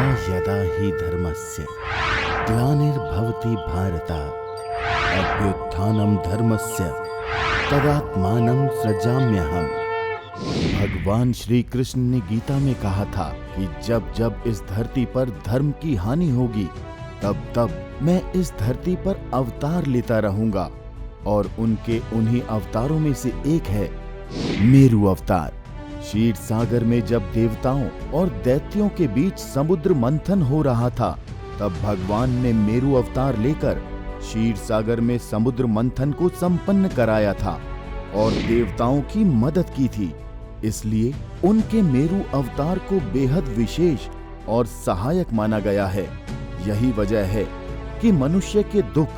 यदा हि धर्मस्य ग्लानिर्भवति भारत अभ्युत्थानं धर्मस्य तदात्मानं सृजाम्यहम्। भगवान श्री कृष्ण ने गीता में कहा था कि जब जब इस धरती पर धर्म की हानि होगी तब तब मैं इस धरती पर अवतार लेता रहूंगा, और उनके उन्हीं अवतारों में से एक है मेरू अवतार। क्षीर सागर में जब देवताओं और दैत्यों के बीच समुद्र मंथन हो रहा था, तब भगवान ने मेरू अवतार लेकर क्षीर सागर में समुद्र मंथन को संपन्न कराया था और देवताओं की मदद की थी। इसलिए उनके मेरू अवतार को बेहद विशेष और सहायक माना गया है। यही वजह है कि मनुष्य के दुख,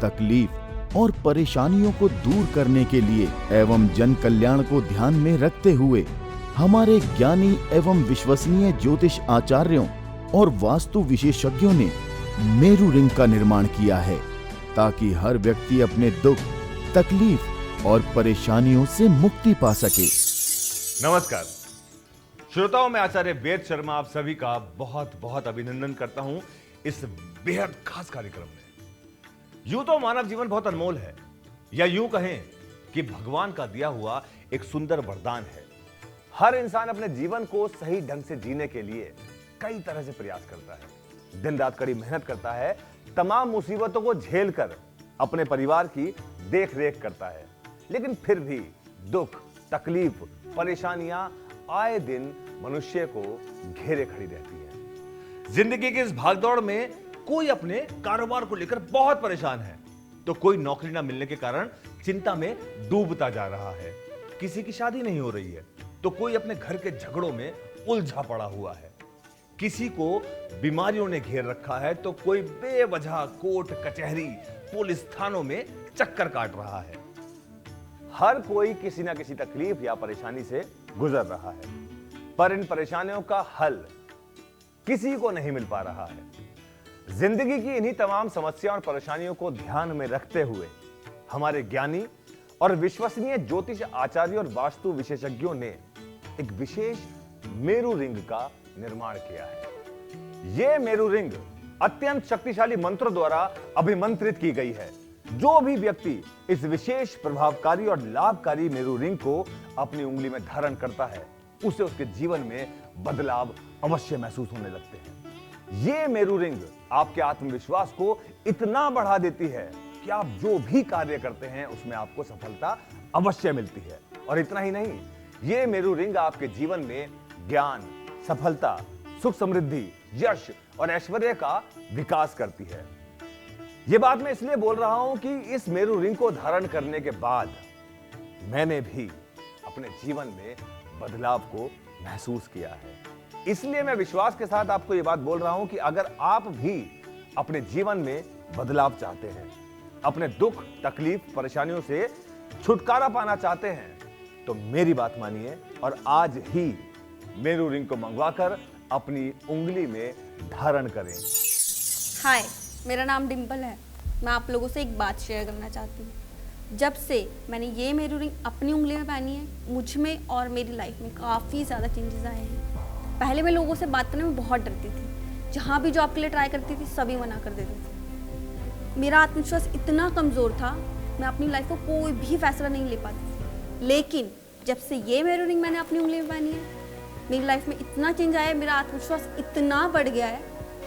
तकलीफ और परेशानियों को दूर करने के लिए एवं जन कल्याण को ध्यान में रखते हुए हमारे ज्ञानी एवं विश्वसनीय ज्योतिष आचार्यों और वास्तु विशेषज्ञों ने मेरू रिंग का निर्माण किया है, ताकि हर व्यक्ति अपने दुख, तकलीफ और परेशानियों से मुक्ति पा सके। नमस्कार श्रोताओं, मैं आचार्य वेद शर्मा आप सभी का बहुत बहुत अभिनंदन करता हूं इस बेहद खास कार्यक्रम में। यूं तो मानव जीवन बहुत अनमोल है, या यूं कहें कि भगवान का दिया हुआ एक सुंदर वरदान है। हर इंसान अपने जीवन को सही ढंग से जीने के लिए कई तरह से प्रयास करता है, दिन रात कड़ी मेहनत करता है, तमाम मुसीबतों को झेलकर अपने परिवार की देख रेख करता है, लेकिन फिर भी दुख, तकलीफ, परेशानियां आए दिन मनुष्य को घेरे खड़ी रहती है। जिंदगी की इस भागदौड़ में कोई अपने कारोबार को लेकर बहुत परेशान है, तो कोई नौकरी ना मिलने के कारण चिंता में डूबता जा रहा है। किसी की शादी नहीं हो रही है, तो कोई अपने घर के झगड़ों में उलझा पड़ा हुआ है। किसी को बीमारियों ने घेर रखा है, तो कोई बेवजह कोर्ट कचहरी पुलिस थानों में चक्कर काट रहा है। हर कोई किसी ना किसी तकलीफ या परेशानी से गुजर रहा है, पर इन परेशानियों का हल किसी को नहीं मिल पा रहा है। जिंदगी की इन्हीं तमाम समस्याओं और परेशानियों को ध्यान में रखते हुए हमारे ज्ञानी और विश्वसनीय ज्योतिष आचार्य और वास्तु विशेषज्ञों ने एक विशेष मेरू रिंग का निर्माण किया है। यह मेरू रिंग अत्यंत शक्तिशाली मंत्रों द्वारा अभिमंत्रित की गई है। जो भी व्यक्ति इस विशेष प्रभावकारी और लाभकारी मेरू रिंग को अपनी उंगली में धारण करता है, उसे उसके जीवन में बदलाव अवश्य महसूस होने लगते हैं। ये मेरू रिंग आपके आत्मविश्वास को इतना बढ़ा देती है कि आप जो भी कार्य करते हैं उसमें आपको सफलता अवश्य मिलती है। और इतना ही नहीं, ये मेरू रिंग आपके जीवन में ज्ञान, सफलता, सुख समृद्धि, यश और ऐश्वर्य का विकास करती है। ये बात मैं इसलिए बोल रहा हूं कि इस मेरू रिंग को धारण करने के बाद मैंने भी अपने जीवन में बदलाव को महसूस किया है। इसलिए मैं विश्वास के साथ आपको ये बात बोल रहा हूं कि अगर आप भी अपने जीवन में बदलाव चाहते हैं, अपने दुख, तकलीफ, परेशानियों से छुटकारा पाना चाहते हैं, तो मेरी बात मानिए और आज ही मेरू रिंग को मंगवाकर अपनी उंगली में धारण करें। हाय, मेरा नाम डिंपल है। मैं आप लोगों से एक बात शेयर करना चाहती हूँ। जब से मैंने ये मेरू रिंग अपनी उंगली में पहनी है, मुझ में और मेरी लाइफ में काफ़ी ज़्यादा चेंजेस आए हैं। पहले मैं लोगों से बात करने में बहुत डरती थी। जहाँ भी जॉब के लिए ट्राई करती थी, सभी मना कर देते थे। मेरा आत्मविश्वास इतना कमज़ोर था, मैं अपनी लाइफ को कोई भी फैसला नहीं ले पाती थी। लेकिन जब से ये मेरू रिंग मैंने अपनी उंगली में पहनी है, मेरी लाइफ में इतना चेंज आया है, मेरा आत्मविश्वास इतना बढ़ गया है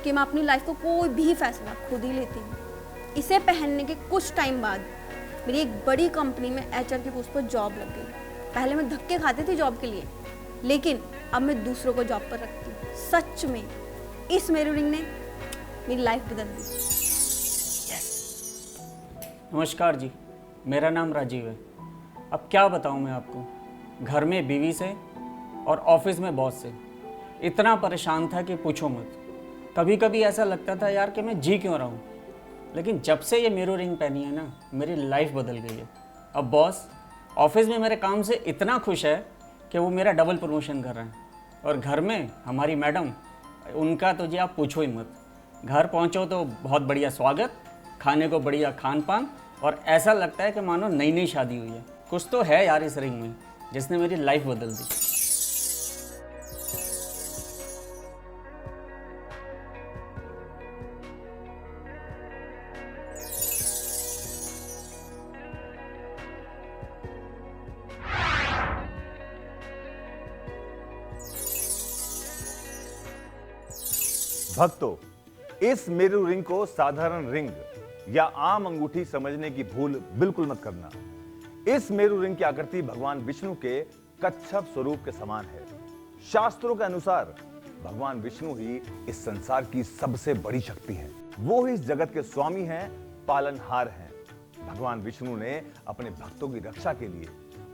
कि मैं अपनी लाइफ को कोई भी फैसला खुद ही लेती हूँ। इसे पहनने के कुछ टाइम बाद मेरी एक बड़ी कंपनी में एचआर की पोस्ट पर जॉब लग गई। पहले मैं धक्के खाती थी जॉब के लिए, लेकिन अब मैं दूसरों को जॉब पर रखती हूँ। सच में इस मेरू रिंग ने मेरी लाइफ बदल दी। नमस्कार जी, मेरा नाम राजीव है। अब क्या बताऊँ मैं आपको, घर में बीवी से और ऑफिस में बॉस से इतना परेशान था कि पूछो मत। कभी कभी ऐसा लगता था यार कि मैं जी क्यों रहा हूँ, लेकिन जब से ये मेरू रिंग पहनी है ना, मेरी लाइफ बदल गई है। अब बॉस ऑफिस में मेरे काम से इतना खुश है कि वो मेरा डबल प्रमोशन कर रहे हैं, और घर में हमारी मैडम, उनका तो जी आप पूछो ही मत। घर पहुँचो तो बहुत बढ़िया स्वागत, खाने को बढ़िया खान पान, और ऐसा लगता है कि मानो नई नई शादी हुई है। कुछ तो है यार इस रिंग में जिसने मेरी लाइफ बदल दी। भक्तों, इस मेरू रिंग को साधारण रिंग या आम अंगूठी समझने की भूल बिल्कुल मत करना। इस मेरू रिंग की आकृति भगवान विष्णु के कच्छप स्वरूप के समान है। शास्त्रों के अनुसार भगवान विष्णु ही इस संसार की सबसे बड़ी शक्ति है। वो ही इस जगत के स्वामी हैं, पालनहार हैं। भगवान विष्णु ने अपने भक्तों की रक्षा के लिए,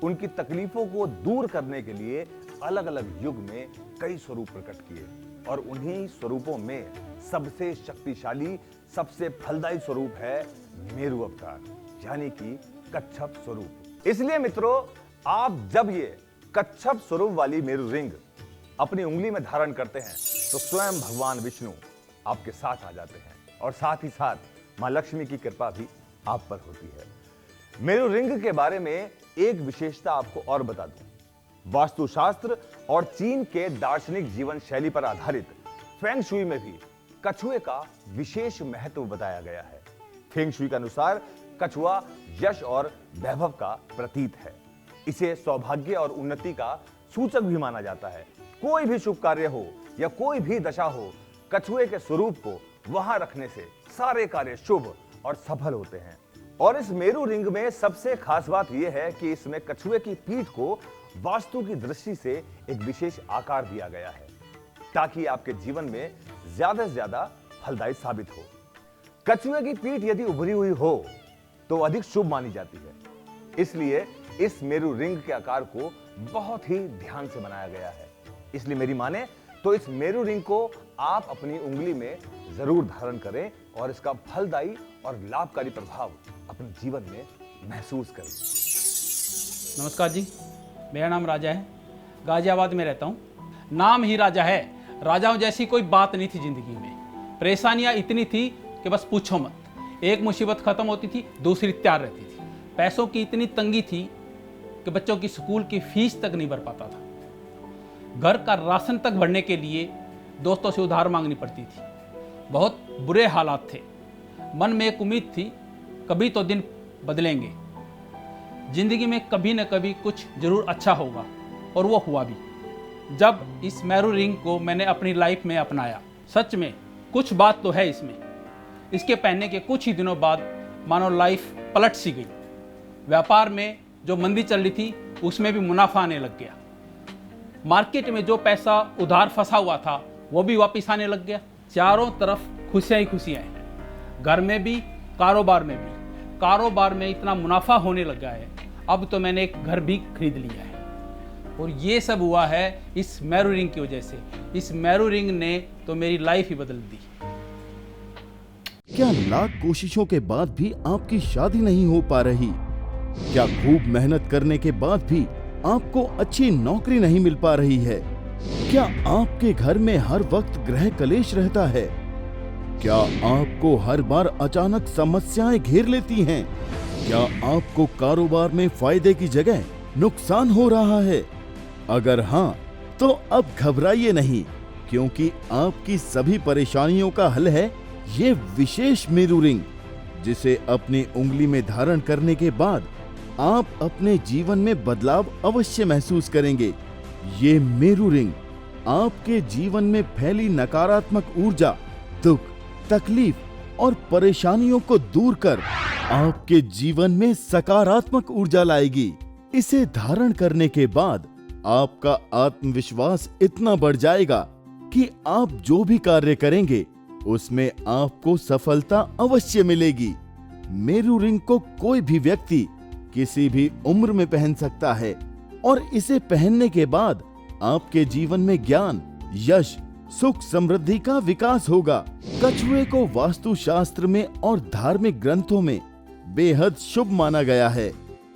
उनकी तकलीफों को दूर करने के लिए अलग अलग युग में कई स्वरूप प्रकट किए और उन्हीं स्वरूपों में सबसे शक्तिशाली, सबसे फलदायी स्वरूप है मेरू अवतार, यानी कि कच्छप स्वरूप। इसलिए मित्रों, आप जब ये कच्छप स्वरूप वाली मेरू रिंग अपनी उंगली में धारण करते हैं तो स्वयं भगवान विष्णु आपके साथ आ जाते हैं और साथ ही साथ मां लक्ष्मी की कृपा भी आप पर होती है। मेरू रिंग के बारे में एक विशेषता आपको और बता दूं। वास्तुशास्त्र और चीन के दार्शनिक जीवन शैली पर आधारित फेंग शुई में भी कछुए का विशेष महत्व बताया गया है। फेंग शुई के अनुसार कछुआ यश और वैभव का प्रतीक है। इसे सौभाग्य और उन्नति का सूचक भी माना जाता है। कोई भी शुभ कार्य हो या कोई भी दशा हो, कछुए के स्वरूप को वहां रखने से सारे कार्य शुभ और सफल होते हैं। और इस मेरू रिंग में सबसे खास बात यह है कि इसमें कछुए की पीठ को वास्तु की दृष्टि से एक विशेष आकार दिया गया है ताकि आपके जीवन में ज्यादा से ज्यादा फलदायी साबित हो। कछुए की पीठ यदि उभरी हुई हो तो अधिक शुभ मानी जाती है। इसलिए इस मेरू रिंग के आकार को बहुत ही ध्यान से बनाया गया है। इसलिए मेरी माने तो इस मेरू रिंग को आप अपनी उंगली में जरूर धारण करें और इसका फलदायी और लाभकारी प्रभाव अपने जीवन में महसूस करें। नमस्कार जी, मेरा नाम राजा है, गाजियाबाद में रहता हूँ। नाम ही राजा है, राजाओं जैसी कोई बात नहीं थी जिंदगी में। परेशानियाँ इतनी थी कि बस पूछो मत। एक मुसीबत खत्म होती थी, दूसरी तैयार रहती थी। पैसों की इतनी तंगी थी कि बच्चों की स्कूल की फीस तक नहीं भर पाता था। घर का राशन तक भरने के लिए दोस्तों से उधार मांगनी पड़ती थी। बहुत बुरे हालात थे। मन में एक उम्मीद थी, कभी तो दिन बदलेंगे, जिंदगी में कभी न कभी कुछ जरूर अच्छा होगा, और वो हुआ भी। जब इस मेरू रिंग को मैंने अपनी लाइफ में अपनाया, सच में कुछ बात तो है इसमें। इसके पहनने के कुछ ही दिनों बाद मानो लाइफ पलट सी गई। व्यापार में जो मंदी चल रही थी उसमें भी मुनाफा आने लग गया। मार्केट में जो पैसा उधार फंसा हुआ था वो भी वापस आने लग गया। चारों तरफ खुशियां ही खुशियां हैं, घर में भी, कारोबार में भी। कारोबार में इतना मुनाफा होने लगा है, अब तो मैंने एक घर भी खरीद लिया है। और ये सब हुआ है इस मेरू रिंग की वजह से। इस मेरू रिंग ने तो मेरी लाइफ ही बदल दी। क्या लाख कोशिशों के बाद भी आपकी शादी नहीं हो पा रही? क्या खूब मेहनत करने के बाद भी आपको अच्छी नौकरी नहीं मिल पा रही है? क्या आपके घर में हर वक्त गृह कलेश रहता है? क्या आपको हर बार अचानक समस्याएं घेर लेती हैं? क्या आपको कारोबार में फायदे की जगह नुकसान हो रहा है? अगर हाँ, तो अब घबराइए नहीं, क्योंकि आपकी सभी परेशानियों का हल है ये विशेष मेरू रिंग, जिसे अपनी उंगली में धारण करने के बाद आप अपने जीवन में बदलाव अवश्य महसूस करेंगे। ये मेरू रिंग आपके जीवन में फैली नकारात्मक ऊर्जा, दुख, तकलीफ और परेशानियों को दूर कर आपके जीवन में सकारात्मक ऊर्जा लाएगी। इसे धारण करने के बाद आपका आत्मविश्वास इतना बढ़ जाएगा कि आप जो भी कार्य करेंगे उसमें आपको सफलता अवश्य मिलेगी। मेरू रिंग को कोई भी व्यक्ति किसी भी उम्र में पहन सकता है और इसे पहनने के बाद आपके जीवन में ज्ञान, यश, सुख, समृद्धि का विकास होगा। कछुए को वास्तुशास्त्र में और धार्मिक ग्रंथों में बेहद शुभ माना गया है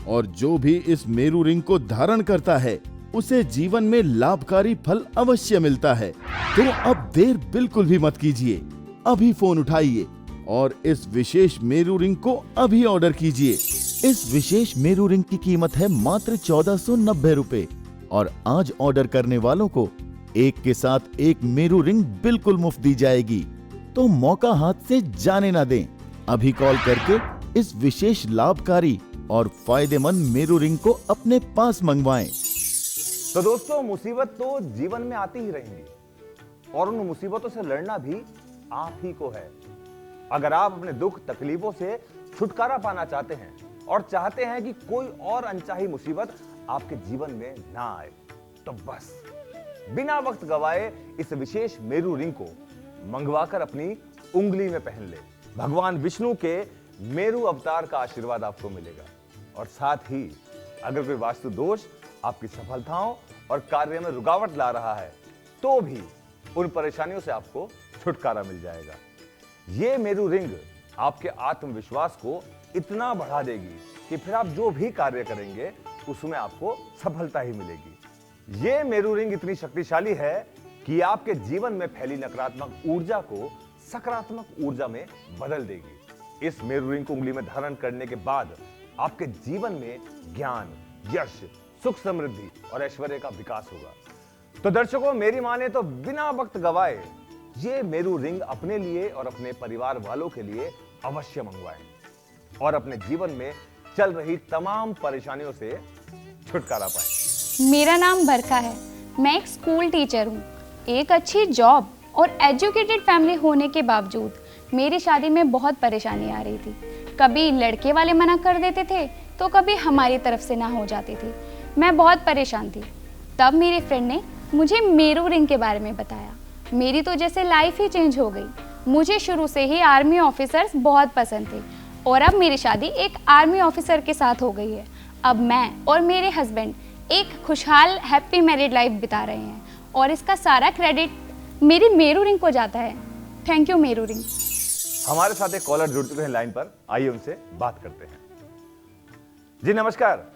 और जो भी इस मेरू रिंग को धारण करता है उसे जीवन में लाभकारी फल अवश्य मिलता है। तो अब देर बिल्कुल भी मत कीजिए, अभी फोन उठाइए और इस विशेष मेरू रिंग को अभी ऑर्डर कीजिए। इस विशेष मेरू रिंग की कीमत है मात्र 1490 रुपए और आज ऑर्डर करने वालों को एक के साथ एक मेरू रिंग बिल्कुल मुफ्त दी जाएगी। तो मौका हाथ से जाने ना दें, अभी कॉल करके इस विशेष लाभकारी और फायदेमंद मेरू रिंग को अपने पास मंगवाएं। तो दोस्तों, मुसीबत तो जीवन में आती ही रहेंगी, और उन मुसीबतों से लड़ना भी आप ही को है। अगर आप अपने दुख तकलीफों से छुटकारा पाना चाहते हैं और चाहते हैं कि कोई और अनचाही मुसीबत आपके जीवन में ना आए, तो बस बिना वक्त गवाए इस विशेष मेरू रिंग को मंगवाकर अपनी उंगली में पहन ले। भगवान विष्णु के मेरू अवतार का आशीर्वाद आपको मिलेगा। और साथ ही अगर कोई वास्तु दोष आपकी सफलताओं और कार्य में रुकावट ला रहा है, तो भी उन परेशानियों से आपको छुटकारा मिल जाएगा। ये मेरू रिंग आपके आत्मविश्वास को इतना बढ़ा देगी कि फिर आप जो भी कार्य करेंगे उसमें आपको सफलता ही मिलेगी। ये मेरू रिंग इतनी शक्तिशाली है कि आपके जीवन में फैली नकारात्मक ऊर्जा को सकारात्मक ऊर्जा में बदल देगी। इस मेरू रिंग को उंगली में धारण करने के बाद आपके जीवन में ज्ञान, यश, सुख, समृद्धि और ऐश्वर्य का विकास होगा। तो दर्शकों, मेरी माने तो बिना वक्त गवाए ये मेरू रिंग अपने लिए और अपने परिवार वालों के लिए अवश्य मंगवाएं और अपने जीवन में चल रही तमाम परेशानियों से छुटकारा पाएं। मेरा नाम बरका है। मैं एक स्कूल टीचर हूँ। एक अच्छी जॉब और एजुकेटेड फैमिली होने के बावजूद मेरी शादी में बहुत परेशानी आ रही थी। कभी लड़के वाले मना कर देते थे तो कभी हमारी तरफ से ना हो जाती थी। मैं बहुत परेशान थी। तब मेरे फ्रेंड ने मुझे मेरू रिंग के बारे में बताया। मेरी तो जैसे लाइफ ही चेंज हो गई। मुझे शुरू से ही आर्मी ऑफिसर्स बहुत पसंद थे और अब मेरी शादी एक आर्मी ऑफिसर के साथ हो गई है। अब मैं और मेरे हस्बैंड एक खुशहाल हैप्पी मैरिड लाइफ बिता रहे हैं और इसका सारा क्रेडिट मेरी मेरू रिंग को जाता है। Thank you Meru ring. हमारे साथ एक कॉलर जुड़ चुके हैं लाइन पर, आइए उनसे बात करते हैं। जी नमस्कार,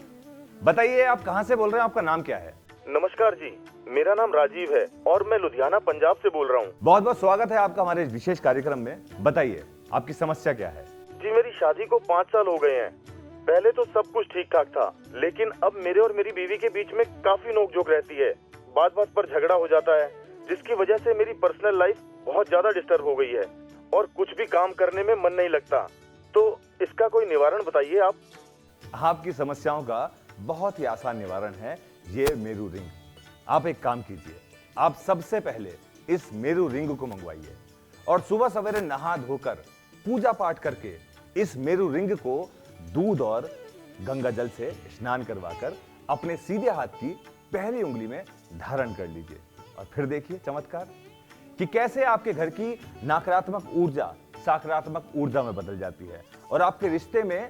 बताइए आप कहां से बोल रहे हैं, आपका नाम क्या है? नमस्कार जी, मेरा नाम राजीव है और मैं लुधियाना पंजाब से बोल रहा हूँ। बहुत बहुत स्वागत है आपका हमारे इस विशेष कार्यक्रम में। बताइए आपकी समस्या क्या है? जी, मेरी शादी को 5 साल हो गए हैं। पहले तो सब कुछ ठीक ठाक था, लेकिन अब मेरे और मेरी बीवी के बीच में काफी नोकझोंक रहती है। बात बात पर झगड़ा हो जाता है, जिसकी वजह से मेरी पर्सनल लाइफ बहुत ज्यादा डिस्टर्ब हो गई है और कुछ भी काम करने में मन नहीं लगता। तो इसका कोई निवारण बताइए आप। आपकी समस्याओं का बहुत ही आसान निवारण है ये मेरू रिंग। आप एक काम कीजिए, आप सबसे पहले इस मेरू रिंग को मंगवाइए और सुबह सवेरे नहा धोकर पूजा पाठ करके इस मेरू रिंग को दूध और गंगा जल से स्नान करवाकर अपने सीधे हाथ की पहली उंगली में धारण कर लीजिए और फिर देखिए चमत्कार कि कैसे आपके घर की नकारात्मक ऊर्जा सकारात्मक ऊर्जा में बदल जाती है और आपके रिश्ते में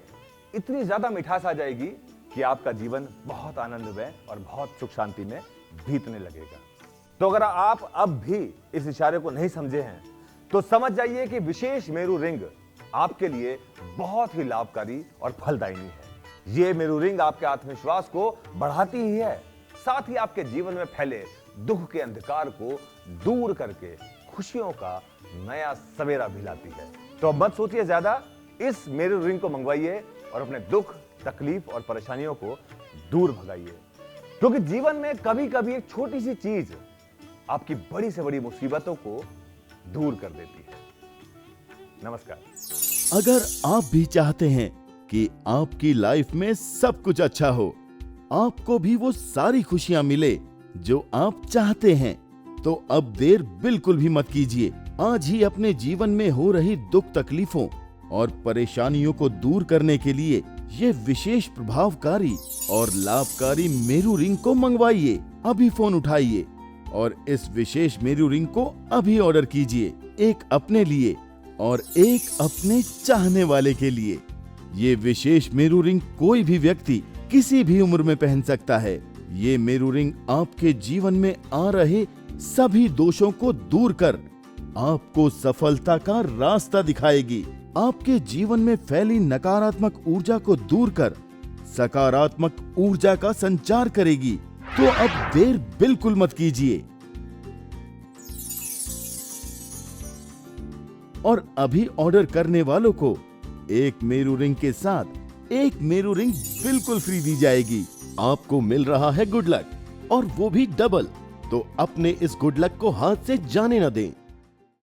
इतनी ज्यादा मिठास आ जाएगी कि आपका जीवन बहुत आनंदमय और बहुत सुख शांति में बीतने लगेगा। तो अगर आप अब भी इस इशारे को नहीं समझे हैं तो समझ जाइए कि विशेष मेरू रिंग आपके लिए बहुत ही लाभकारी और फलदायी है। ये मेरू रिंग आपके आत्मविश्वास को बढ़ाती ही है, साथ ही आपके जीवन में फैले दुख के अंधकार को दूर करके खुशियों का नया सवेरा भी लाती है। तो अब मत सोचिए ज्यादा, इस मेरू रिंग को मंगवाइए और अपने दुख, तकलीफ और परेशानियों को दूर भगाइए, क्योंकि जीवन में कभी कभी एक छोटी सी चीज आपकी बड़ी से बड़ी मुसीबतों को दूर कर देती है। नमस्कार। अगर आप भी चाहते हैं कि आपकी लाइफ में सब कुछ अच्छा हो, आपको भी वो सारी खुशियां मिले जो आप चाहते हैं, तो अब देर बिल्कुल भी मत कीजिए। आज ही अपने जीवन में हो रही दुख तकलीफों और परेशानियों को दूर करने के लिए ये विशेष प्रभावकारी और लाभकारी मेरू रिंग को मंगवाइए। अभी फोन उठाइए और इस विशेष मेरू रिंग को अभी ऑर्डर कीजिए, एक अपने लिए और एक अपने चाहने वाले के लिए। ये विशेष मेरू रिंग कोई भी व्यक्ति किसी भी उम्र में पहन सकता है। ये मेरू रिंग आपके जीवन में आ रहे सभी दोषों को दूर कर आपको सफलता का रास्ता दिखाएगी। आपके जीवन में फैली नकारात्मक ऊर्जा को दूर कर सकारात्मक ऊर्जा का संचार करेगी। तो अब देर बिल्कुल मत कीजिए और अभी ऑर्डर करने वालों को एक मेरू रिंग के साथ एक मेरू रिंग बिल्कुल फ्री दी जाएगी। आपको मिल रहा है गुड लक और वो भी डबल। तो अपने इस गुड लक को हाथ से जाने न दें।